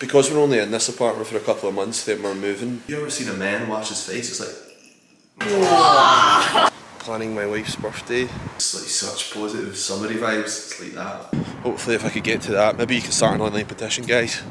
Because we're only in this apartment for a couple of months, then we're moving. You ever seen a man wash his face? It's like... Planning my wife's birthday. It's like such positive summery vibes, it's like that. Hopefully if I could get to that, maybe you can start an online petition, guys.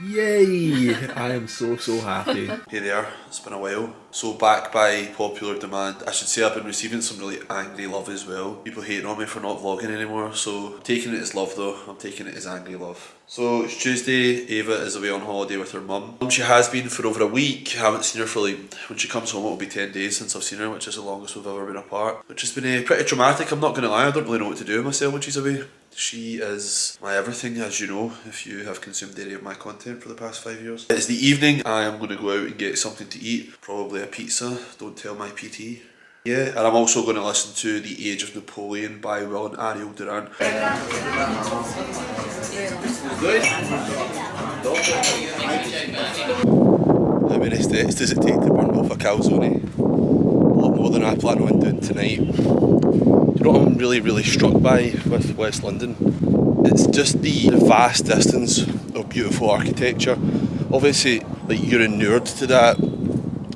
Yay! I am so happy. Hey there, it's been a while. So back by popular demand, I should say I've been receiving some really angry love as well. People hating on me for not vlogging anymore, so taking it as love though, I'm taking it as angry love. So it's Tuesday, Ava is away on holiday with her mum. She has been for over a week, I haven't seen her for like, when she comes home it'll be 10 days since I've seen her, which is the longest we've ever been apart. Which has been pretty traumatic, I'm not going to lie, I don't really know what to do with myself when she's away. She is my everything, as you know, if you have consumed any of my content for the past 5 years. It's the evening, I am going to go out and get something to eat, probably a pizza, don't tell my PT. Yeah, and I'm also going to listen to The Age of Napoleon by Will and Ariel Duran. How many steps does it take to burn off a calzone? A lot more than I plan on doing tonight. You know what I'm really struck by with West London? It's just the vast distance of beautiful architecture. Obviously, like, you're inured to that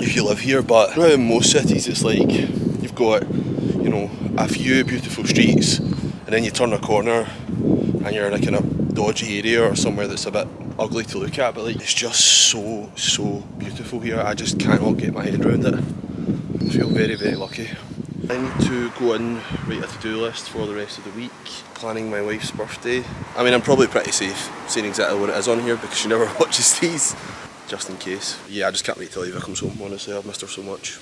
if you live here, but in most cities it's like you've got, you know, a few beautiful streets and then you turn a corner and you're like in a dodgy area or somewhere that's a bit ugly to look at, but like it's just so beautiful here. I just cannot get my head around it. I feel very lucky. I need to go in, write a to-do list for the rest of the week, planning my wife's birthday. I mean, I'm probably pretty safe saying exactly what it is on here because she never watches these, just in case. Yeah, I just can't wait till Eva comes home, honestly, I've missed her so much.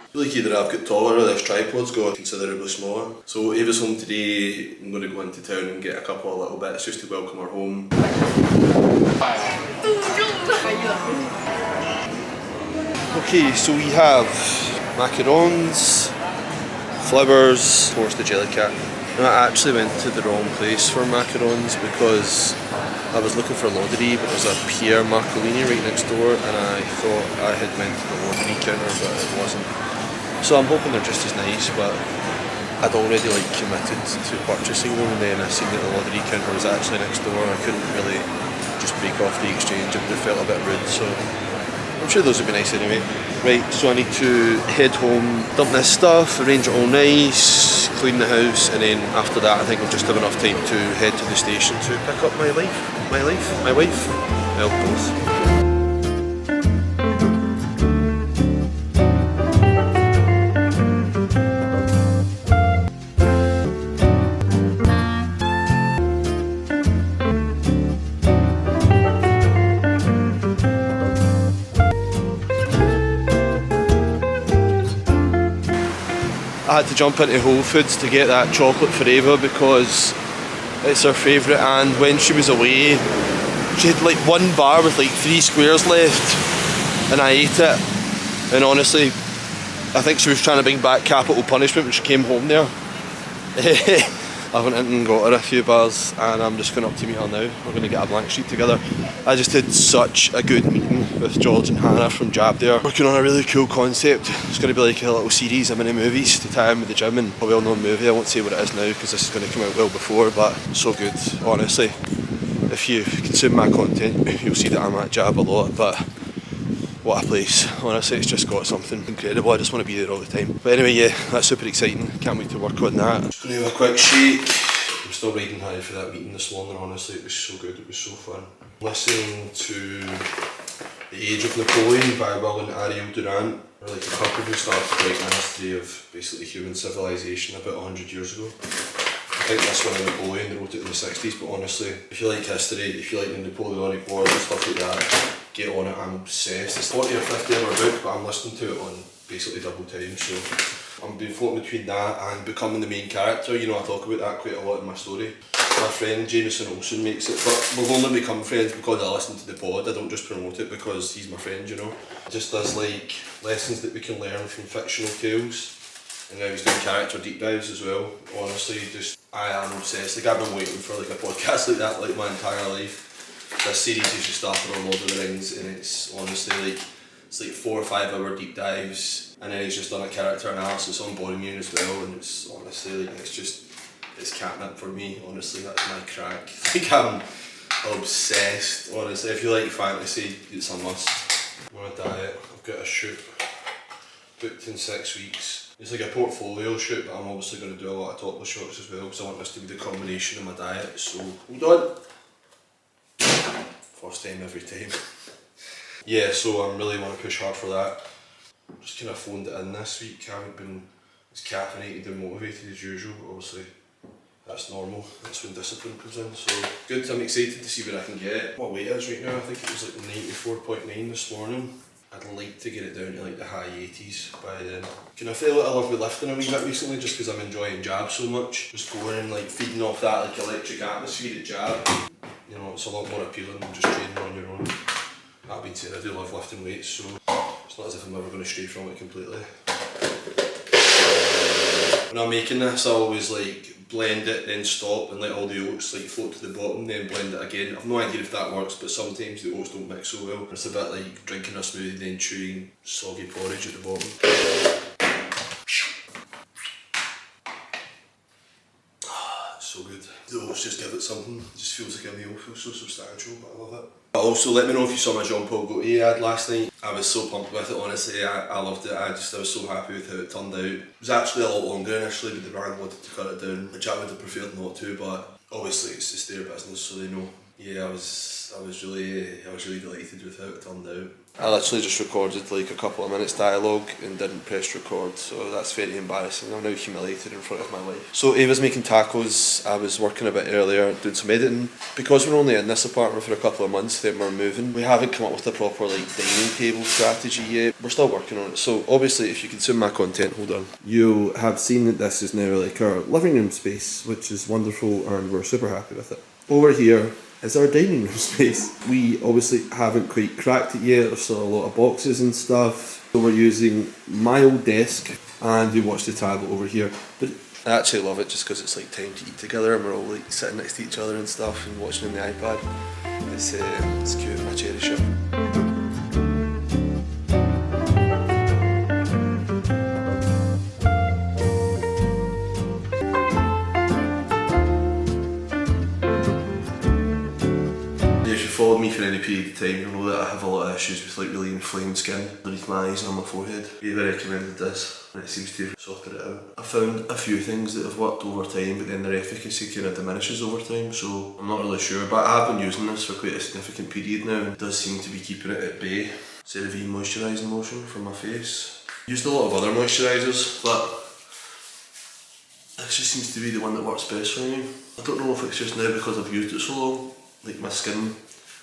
I feel like either I've got taller or this tripod's got considerably smaller. So Ava's home today, I'm going to go into town and get a couple of little bits just to welcome her home. Okay, so we have macarons, flowers, of course the Jellycat. And I actually went to the wrong place for macarons because I was looking for Lottery, but there's a Pierre Marcolini right next door and I thought I had went to the Lottery counter, but it wasn't. So I'm hoping they're just as nice, but I'd already like committed to purchasing them and then I seen that the Lottery counter was actually next door. I couldn't really just break off the exchange, it would have felt a bit rude, so I'm sure those would be nice anyway. Right, so I need to head home, dump this stuff, arrange it all nice, clean the house, and then after that I think I'll just have enough time to head to the station to pick up my wife, well, both. I had to jump into Whole Foods to get that chocolate for Ava because it's her favourite, and when she was away she had like one bar with like 3 squares left and I ate it, and honestly I think she was trying to bring back capital punishment when she came home there. I went in and got her a few bars and I'm just going up to meet her now. We're going to get a blank sheet together. I just had such a good meeting with George and Hannah from Jab there. Working on a really cool concept. It's going to be like a little series of mini movies to tie in with the gym and a well-known movie. I won't say what it is now because this is going to come out well before, but so good, honestly. If you consume my content, you'll see that I'm at Jab a lot, but what a place. Honestly, it's just got something incredible. I just want to be there all the time. But anyway, yeah, that's super exciting. Can't wait to work on that. Just going to have a quick shake. I'm still riding high for that meeting this morning, honestly. It was so good, it was so fun. Listening to The Age of Napoleon by Will and Ariel Duran. They're like a couple who started writing a history of basically human civilization about 100 years ago. I think this one in Napoleon, they wrote it in the 60s, but honestly, if you like history, if you like the Napoleonic Wars and stuff like that, get on it, I'm obsessed. It's 40 or 50 hour book, but I'm listening to it on basically double time, so I'm been floating between that and becoming the main character. You know, I talk about that quite a lot in my story. My friend Jameson Olsen makes it, but we've only become friends because I listen to the pod. I don't just promote it because he's my friend, you know. He just does like lessons that we can learn from fictional tales, and now he's doing character deep dives as well. Honestly, just I am obsessed. Like, I've been waiting for like a podcast like that like my entire life. This series is just started on Lord of the Rings, and it's honestly like, it's like 4 or 5 hour deep dives, and then he's just done a character analysis on Boromir as well, and it's honestly like, It's catnip for me, honestly, that's my crack. Like, I'm obsessed, honestly. If you like fantasy, it's a must. I'm on a diet, I've got a shoot booked in 6 weeks. It's like a portfolio shoot, but I'm obviously going to do a lot of topless shots as well because I want this to be the combination of my diet, so hold on. First time every time. Yeah, so I really want to push hard for that. Just kind of phoned it in this week. I haven't been as caffeinated and motivated as usual, but obviously that's normal. That's when discipline comes in. So good, I'm excited to see what I can get. What weight is right now, I think it was like 94.9 this morning. I'd like to get it down to like the high 80s by then. I feel like I love with lifting a wee bit recently just because I'm enjoying jab so much. Just going and like feeding off that like electric atmosphere at jab. You know, it's a lot more appealing than just training on your own. That being said, I do love lifting weights, so it's not as if I'm ever going to stray from it completely. When I'm making this, I always like blend it, then stop and let all the oats like float to the bottom, then blend it again. I've no idea if that works, but sometimes the oats don't mix so well. It's a bit like drinking a smoothie then chewing soggy porridge at the bottom. So good. The oats just give it something. It just feels like a meal, feels so substantial, but I love it. But also, let me know if you saw my Jean Paul Gaultier ad last night. I was so pumped with it, honestly. I loved it. I was so happy with how it turned out. It was actually a lot longer initially, but the brand wanted to cut it down, which I would have preferred not to, but obviously it's just their business, so they know. Yeah, I was really delighted with how it turned out. I literally just recorded like a couple of minutes dialogue and didn't press record, so that's very embarrassing. I'm now humiliated in front of my wife. So Ava's making tacos. I was working a bit earlier doing some editing. Because we're only in this apartment for a couple of months, then we're moving. We haven't come up with a proper like dining table strategy yet. We're still working on it. So obviously if you consume my content, hold on. You have seen that this is now like our living room space, which is wonderful and we're super happy with it. Over here is our dining room space. We obviously haven't quite cracked it yet. There's still a lot of boxes and stuff. So we're using my old desk and we watch the tablet over here. But I actually love it just because it's like time to eat together and we're all like sitting next to each other and stuff and watching on the iPad. It's cute, I cherish it. Followed me for any period of time, you'll know that I have a lot of issues with like really inflamed skin underneath my eyes and on my forehead. Eva recommended this and it seems to have sorted it out. I found a few things that have worked over time, but then their efficacy kind of diminishes over time, so I'm not really sure, but I have been using this for quite a significant period now and it does seem to be keeping it at bay. CeraVe moisturising lotion for my face. Used a lot of other moisturisers, but this just seems to be the one that works best for me. I don't know if it's just now because I've used it so long, like my skin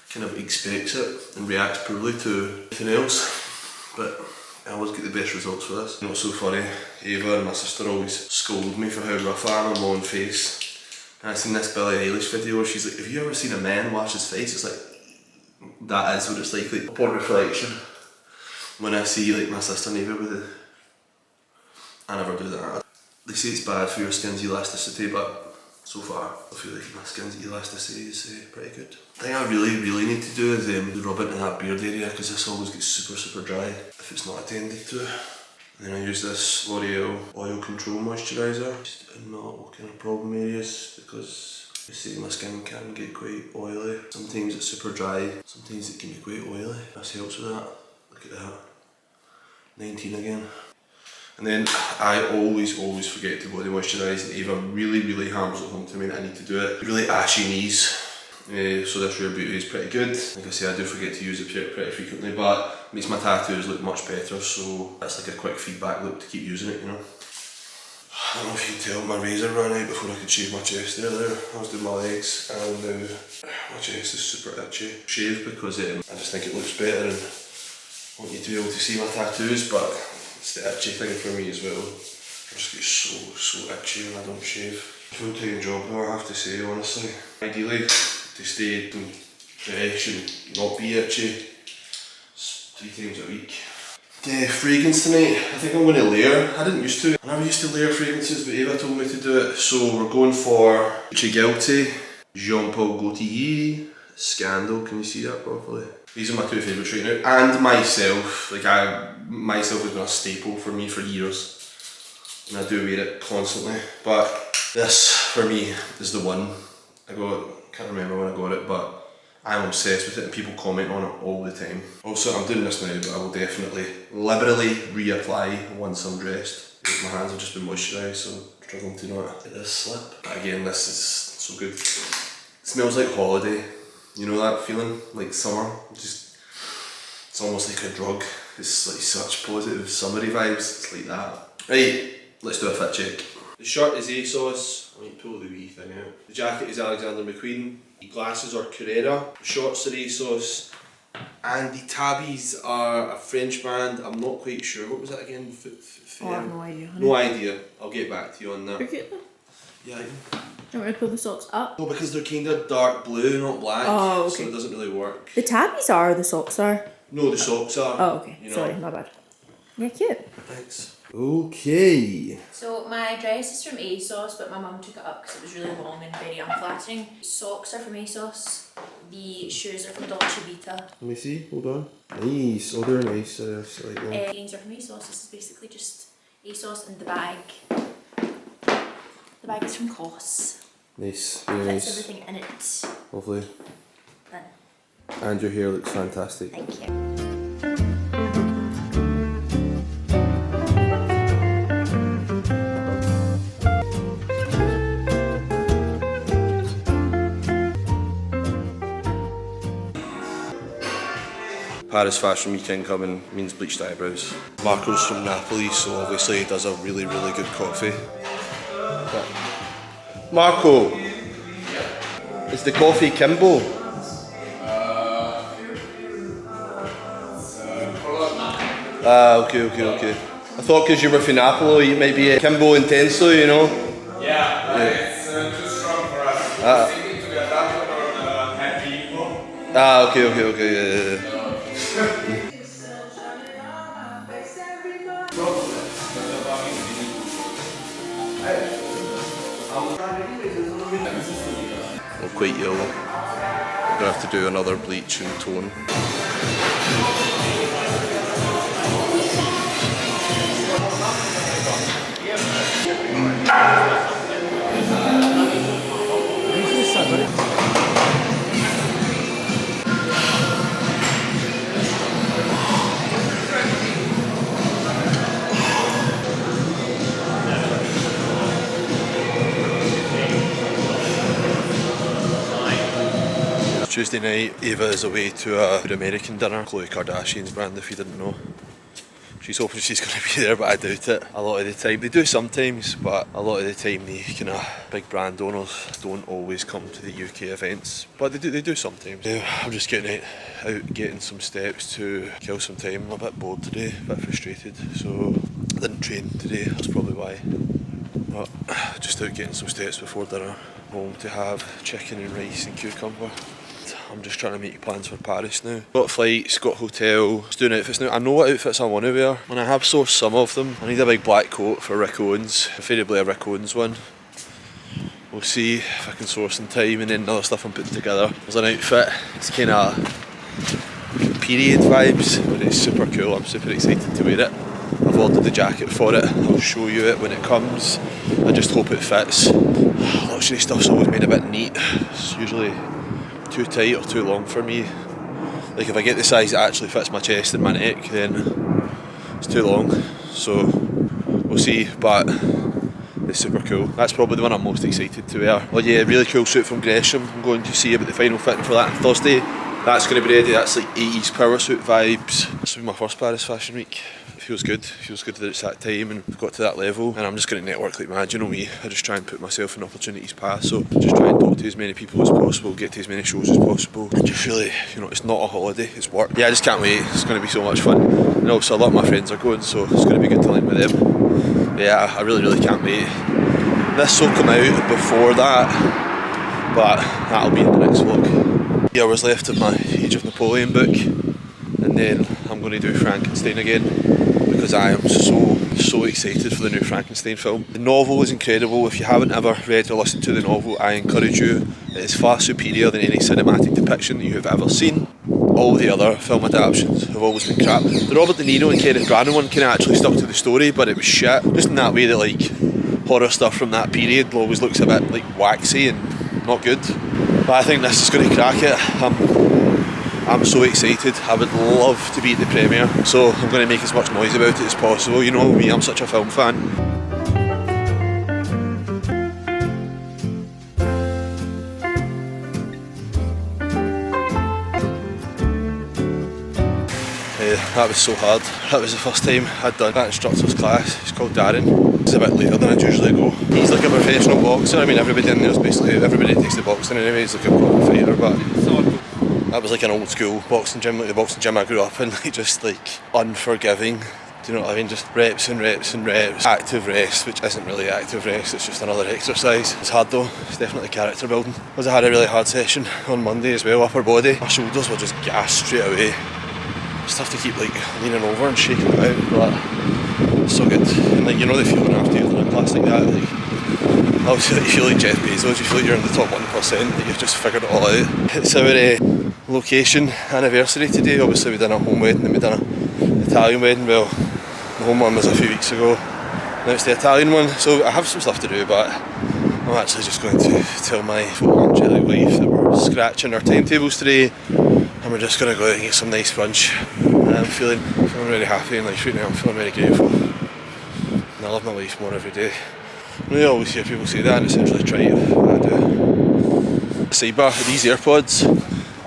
kind of expects it and reacts poorly to anything else, but I always get the best results for this. You know what's so funny? Ava and my sister always scold me for how rough I am on my own face. And I seen this Billie Eilish video where she's like, have you ever seen a man wash his face? It's like, that is what it's like upon reflection. When I see like my sister and Ava with it, I never do that. They say it's bad for your skin's elasticity, but so far, I feel like my skin's elasticity is pretty good. The thing I really need to do is rub into that beard area because this always gets super dry if it's not attended to. And then I use this L'Oreal Oil Control Moisturiser just in my kind of problem areas because you see my skin can get quite oily. Sometimes it's super dry, sometimes it can be quite oily. This helps with that. Look at that. 19 again. And then I always forget to body moisturise and Eva really hammers it home to me that I need to do it. Really ashy knees, so this Rare Beauty is pretty good. Like I say, I do forget to use it pretty frequently, but it makes my tattoos look much better, so that's like a quick feedback loop to keep using it, you know. I don't know if you can tell, my razor ran out before I could shave my chest earlier. I was doing my legs and my chest is super itchy. Shave because I just think it looks better and I want you to be able to see my tattoos, but it's the itchy thing for me as well. I just get so itchy when I don't shave. Full-time job though, I have to say, honestly. Ideally, to stay fresh and not be itchy, 3 times a week. The fragrance tonight, I think I'm going to layer. I didn't used to. I never used to layer fragrances, but Eva told me to do it. So we're going for Gucci, Jean Paul Gaultier, Scandal. Can you see that properly? These are my 2 favourites right now. And Myself. Like Myself has been a staple for me for years. And I do wear it constantly. But this for me is the one. Can't remember when I got it, but I'm obsessed with it and people comment on it all the time. Also, I'm doing this now, but I will definitely liberally reapply once I'm dressed. My hands have just been moisturised, so I'm struggling to not get this slip. But again, this is so good. It smells like holiday. You know that feeling? Like summer? It's almost like a drug. It's like such positive summery vibes. It's like that. Right, let's do a fit check. The shirt is ASOS. I might pull the wee thing out. The jacket is Alexander McQueen. The glasses are Carrera. The shorts are ASOS. And the tabbies are a French brand. I'm not quite sure. What was that again? I have no idea. No idea. I'll get back to you on that. You're good though. Yeah. Do you want me to pull the socks up? No, because they're kind of dark blue, not black. Oh, okay. So it doesn't really work. The tabbies are, or the socks are? No, the socks are. Oh, okay. You know. Sorry, my bad. Yeah, cute. Thanks. Okay. So my dress is from ASOS, but my mum took it up because it was really long and very unflattering. Socks are from ASOS. The shoes are from Dolce Vita. Let me see. Hold on. Nice. Oh, they're nice. Slightly. Jeans are from ASOS. This is basically just ASOS, and the bag. The bag is from COS. Nice. Very Fits nice. everything in it. Lovely. Then, And your hair looks fantastic. thank you. Paris Fashion Weekend coming means bleached eyebrows. Marco's from Napoli, so obviously he does a really, really good coffee. Marco! Is the coffee Kimbo? Okay. I thought because you were from Napoli, you might be a Kimbo Intenso, you know? Yeah, it's too strong for us. We're thinking to get that one on Happy Evo. Okay, yeah. Well, quite yellow. I'm gonna have to do another bleach and tone. Tuesday night, Ava is away to a good American dinner, Khloe Kardashian's brand if you didn't know. She's hoping she's going to be there, but I doubt it. A lot of the time, they do sometimes, but a lot of the time the kind of big brand owners don't always come to the UK events, but they do sometimes. I'm just getting out getting some steps to kill some time. I'm a bit bored today, a bit frustrated, so I didn't train today, that's probably why. But just out getting some steps before dinner, home to have chicken and rice and cucumber. I'm just trying to make plans for Paris now. Got flights, got hotel, just doing outfits now. I know what outfits I want to wear, and I have sourced some of them. I need a big black coat for Rick Owens, preferably a Rick Owens one. We'll see if I can source in time, and then other stuff I'm putting together. There's an outfit, it's kind of period vibes, but it's super cool. I'm super excited to wear it. I've ordered the jacket for it, I'll show you it when it comes. I just hope it fits. Luxury stuff's always made a bit neat. It's usually too tight or too long for me. Like if I get the size that actually fits my chest and my neck, then it's too long. So we'll see, but it's super cool. That's probably the one I'm most excited to wear. Well, yeah, really cool suit from Gresham. I'm going to see about the final fitting for that on Thursday. That's going to be ready. That's like 80s power suit vibes. This will be my first Paris Fashion Week. It feels good. It feels good that it's that time and we've got to that level. And I'm just going to network like mad. You know me. I just try and put myself in opportunities path. So just try and talk to as many people as possible, get to as many shows as possible. And just really, you know, it's not a holiday, it's work. Yeah, I just can't wait. It's going to be so much fun. And also a lot of my friends are going, so it's going to be good to link with them. Yeah, I really can't wait. This will come out before that, but that'll be in the next vlog. Yeah, I was left of my Age of Napoleon book, and then I'm going to do Frankenstein again because I am so excited for the new Frankenstein film. The novel is incredible. If you haven't ever read or listened to the novel, I encourage you. It is far superior than any cinematic depiction that you have ever seen. All the other film adaptations have always been crap. The Robert De Niro and Kenneth Branagh one kind of actually stuck to the story, but it was shit. Just in that way that like horror stuff from that period always looks a bit like waxy and not good. But I think this is going to crack it. I'm so excited. I would love to be at the premiere, so I'm going to make as much noise about it as possible. You know me, I'm such a film fan. That was so hard. That was the first time I'd done that instructor's class. He's called Darren. He's a bit later than I'd usually go. He's like a professional boxer. I mean, everybody in there is basically, everybody that takes the boxing anyway is like a proper fighter, but that was like an old school boxing gym, like the boxing gym I grew up in, like just like unforgiving. Do you know what I mean? Just reps and reps and reps. Active rest, which isn't really active rest, it's just another exercise. It's hard though, it's definitely character building. Because I had a really hard session on Monday as well, upper body. My shoulders were just gassed straight away. Just have to keep like leaning over and shaking it out, but it's so good. And like, you know the feeling after you've done a class like that, like obviously like, you feel like Jeff Bezos, you feel like you're in the top 1%, that you've just figured it all out. It's our location anniversary today. Obviously we done a home wedding and we done an Italian wedding. Well, the home one was a few weeks ago, now it's the Italian one, so I have some stuff to do, but I'm actually just going to tell my angelic wife that we're scratching our timetables today and we're just going to go out and get some nice brunch. I'm feeling really happy in life right now. I'm feeling very grateful and I love my life more every day. I know you always hear people say that and it's actually trite, but I do. Sidebar, these AirPods,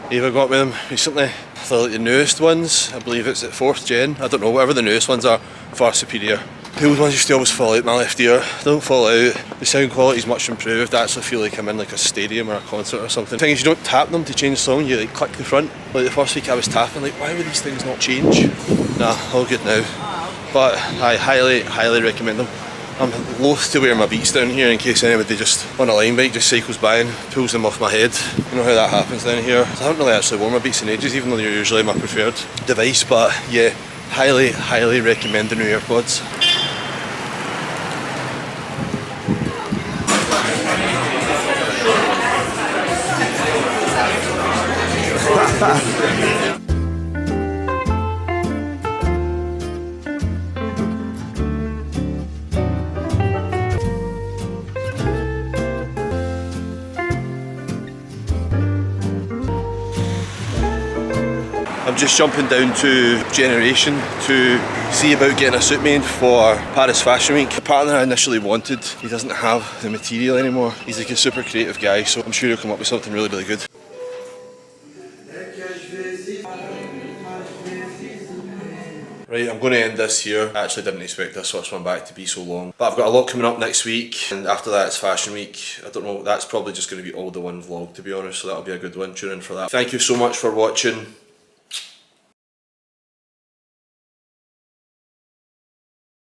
Ava got me them recently. They're like the newest ones, I believe it's at 4th gen, I don't know, whatever the newest ones are, far superior. The old ones used to always fall out my left ear. They don't fall out. The sound quality is much improved. I actually feel like I'm in like a stadium or a concert or something. The thing is, you don't tap them to change the song, you like click the front. Like the first week I was tapping, like why would these things not change? Nah, all good now. But I highly recommend them. I'm loath to wear my Beats down here in case anybody just on a line bike just cycles by and pulls them off my head. You know how that happens down here. I haven't really actually worn my Beats in ages, even though they're usually my preferred device, but yeah, highly recommend the new AirPods. I'm just jumping down to Generation to see about getting a suit made for Paris Fashion Week. The partner I initially wanted, he doesn't have the material anymore. He's like a super creative guy, so I'm sure he'll come up with something really good. Right, I'm going to end this here. I actually didn't expect this first one back to be so long. But I've got a lot coming up next week, and after that it's Fashion Week. I don't know, that's probably just going to be all the one vlog to be honest, so that'll be a good one. Tune in for that. Thank you so much for watching.